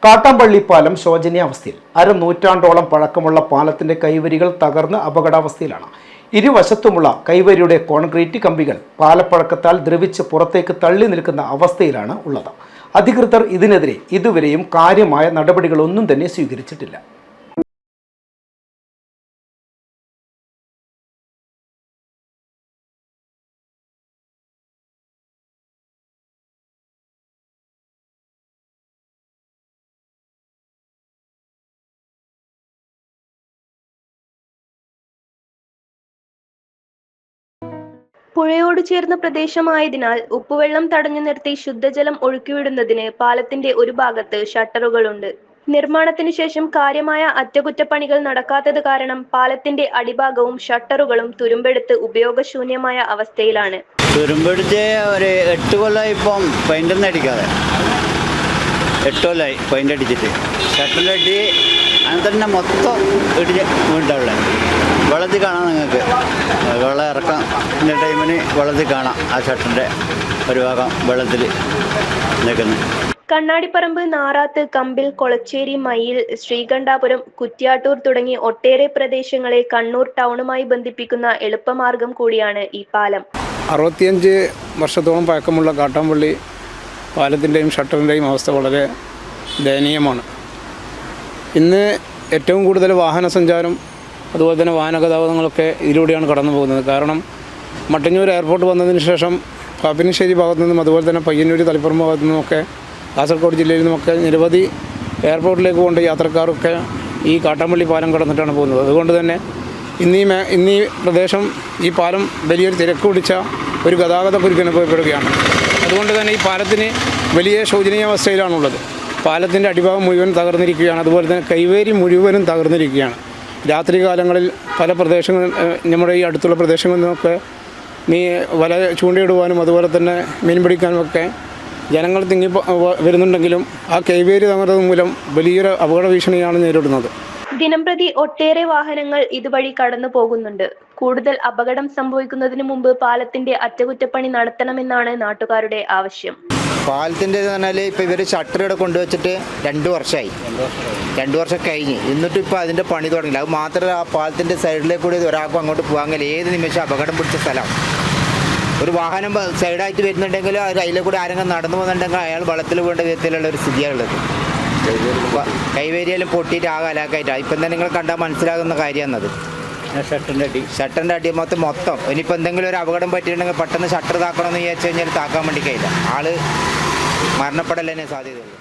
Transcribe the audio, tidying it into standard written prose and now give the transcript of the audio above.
കാട്ടാമ്പള്ളി പാലം ശോചനീയാവസ്ഥയിൽ അരനൂറ്റാണ്ടോളം പഴക്കമുള്ള പാലത്തിന്റെ കൈവരികൾ തകർന്ന് അപകടാവസ്ഥയിലാണ്. ഇരുവശത്തുമുള്ള കൈവരിയുടെ കോൺക്രീറ്റ് കമ്പികൾ പാലപ്പഴക്കത്താൽ ദ്രവിച്ച് പുറത്തേക്ക് തള്ളി നിൽക്കുന്ന അവസ്ഥയിലാണ് ഉള്ളത്. അധികൃതർ ഇതിനെതിരെ ഇതുവരെയും കാര്യമായ നടപടികളൊന്നും തന്നെ സ്വീകരിച്ചിട്ടില്ല. പുഴയോട് ചേർന്ന പ്രദേശമായതിനാൽ ഉപ്പുവെള്ളം തടഞ്ഞു നിർത്തി ശുദ്ധജലം ഒഴുക്കിവിടുന്നതിന് പാലത്തിന്റെ ഒരു ഭാഗത്ത് ഷട്ടറുകളുണ്ട്. നിർമ്മാണത്തിന് ശേഷം കാര്യമായ അറ്റകുറ്റപ്പണികൾ നടക്കാത്തത് കാരണം പാലത്തിന്റെ അടിഭാഗവും ഷട്ടറുകളും തുരുമ്പെടുത്ത് ഉപയോഗശൂന്യമായ അവസ്ഥയിലാണ്. തുരുമ്പെടുത്ത് ഒരു 8 കൊല്ലമായി ഇപ്പം പെയിൻ്റൊന്നും അടിക്കാതെ. 8 കൊല്ലമായി പെയിൻ്റ് അടിച്ചിട്ട് ഷട്ടറിലടി അങ്ങനെ തന്നെ മൊത്തം ഇടിഞ്ഞ് വീണ്ടുള്ള വെള്ളത്തിൽ കാണാം. നിങ്ങൾക്ക് വെള്ളം ഇറക്കുന്ന ടൈമിന് വെള്ളത്തിൽ കാണാം. ആ ഷട്ടറിൻ്റെ ഒരു ഭാഗം വെള്ളത്തിൽ നിൽക്കുന്നത്. കണ്ണാടിപ്പറമ്പ്, നാറാത്ത്, കമ്പിൽ, കൊളച്ചേരി, മയ്യിൽ, ശ്രീകണ്ഠാപുരം, കുറ്റ്യാട്ടൂർ തുടങ്ങി ഒട്ടേറെ പ്രദേശങ്ങളെ കണ്ണൂർ ടൗണുമായി ബന്ധിപ്പിക്കുന്ന എളുപ്പമാർഗം കൂടിയാണ് ഈ പാലം. 65 വർഷത്തോളം പഴക്കമുള്ള കാട്ടാമ്പള്ളി പാലത്തിൻ്റെയും ഷട്ടറിൻ്റെയും അവസ്ഥ വളരെ ദയനീയമാണ്. ഇന്ന് ഏറ്റവും കൂടുതൽ വാഹന സഞ്ചാരം അതുപോലെ തന്നെ വാഹന ഗതാഗതങ്ങളൊക്കെ ഇതിലൂടെയാണ് കടന്നു പോകുന്നത്. കാരണം മട്ടന്നൂർ എയർപോർട്ട് വന്നതിന് ശേഷം പാപ്പിനിശ്ശേരി ഭാഗത്തു നിന്നും അതുപോലെ തന്നെ പയ്യന്നൂർ, തളിപ്പറമ്പ് ഭാഗത്തു നിന്നുമൊക്കെ കാസർഗോഡ് ജില്ലയിൽ നിന്നുമൊക്കെ നിരവധി എയർപോർട്ടിലേക്ക് കൊണ്ട് യാത്രക്കാരൊക്കെ ഈ കാട്ടാമ്പള്ളി പാലം കടന്നിട്ടാണ് പോകുന്നത്. അതുകൊണ്ട് തന്നെ ഇന്നീ പ്രദേശം ഈ പാലം വലിയൊരു തിരക്ക് പിടിച്ച ഒരു ഗതാഗതക്കുരുക്ക് അനുഭവപ്പെടുകയാണ്. അതുകൊണ്ട് തന്നെ ഈ പാലത്തിന് വലിയ ശോചനീയാവസ്ഥയിലാണുള്ളത്. പാലത്തിൻ്റെ അടിഭാഗം മുഴുവൻ തകർന്നിരിക്കുകയാണ്. അതുപോലെ തന്നെ കൈവേരി മുഴുവനും തകർന്നിരിക്കുകയാണ്. രാത്രി കാലങ്ങളിൽ പല പ്രദേശങ്ങളിൽ നമ്മുടെ ഈ അടുത്തുള്ള പ്രദേശങ്ങളിൽ നിന്നൊക്കെ വല ചൂണ്ടയിടുവാനും അതുപോലെ തന്നെ മീൻ പിടിക്കാനുമൊക്കെ ജനങ്ങൾ തിങ്ങി വരുന്നുണ്ടെങ്കിലും ആ കൈവേരി തകർന്നത് മൂലം വലിയൊരു അപകട ഭീഷണിയാണ് നേരിടുന്നത്. ദിനംപ്രതി ഒട്ടേറെ വാഹനങ്ങൾ ഇതുവഴി കടന്നു പോകുന്നുണ്ട്. കൂടുതൽ അപകടം സംഭവിക്കുന്നതിന് മുമ്പ് പാലത്തിന്റെ അറ്റകുറ്റപ്പണി നടത്തണമെന്നാണ് നാട്ടുകാരുടെ ആവശ്യം. പാലത്തിൻ്റെ പറഞ്ഞാൽ ഇപ്പോൾ ഇവർ ഷട്ടർ ഇവിടെ കൊണ്ടുവച്ചിട്ട് 2 വർഷമായി. 2 വർഷം കഴിഞ്ഞ് എന്നിട്ടും ഇപ്പോൾ അതിൻ്റെ പണി തുടങ്ങില്ല. അത് മാത്രമല്ല, ആ പാലത്തിൻ്റെ സൈഡിലേക്ക് കൂടി ഒരാൾക്കും അങ്ങോട്ട് പോകാൻ ഏത് നിമിഷം അപകടം പിടിച്ച സ്ഥലം. ഒരു വാഹനം സൈഡായിട്ട് വരുന്നുണ്ടെങ്കിൽ അതിലെ കൂടി ആരെങ്കിലും നടന്നു പോകുന്നുണ്ടെങ്കിൽ അയാൾ വെള്ളത്തിൽ വീണ്ട വിധത്തിലുള്ള ഒരു സ്ഥിതിയാണുള്ളത്. കൈവേരിയെല്ലാം പൊട്ടിയിട്ട് ആകെ അലാക്കായിട്ടാണ്. ഇപ്പം തന്നെ നിങ്ങൾ കണ്ടാൽ മനസ്സിലാകുന്ന കാര്യമാണത്. ഷട്ടറിൻ്റെ അടി മൊത്തം ഇനിയിപ്പോൾ എന്തെങ്കിലും ഒരു അപകടം പറ്റിയിട്ടുണ്ടെങ്കിൽ പെട്ടെന്ന് ഷട്ടർ താക്കണമെന്ന് വിചാരിച്ചു കഴിഞ്ഞാൽ താക്കാൻ വേണ്ടി കഴിയില്ല. ആള് മരണപ്പെടൽ തന്നെ സാധ്യതയുള്ളൂ.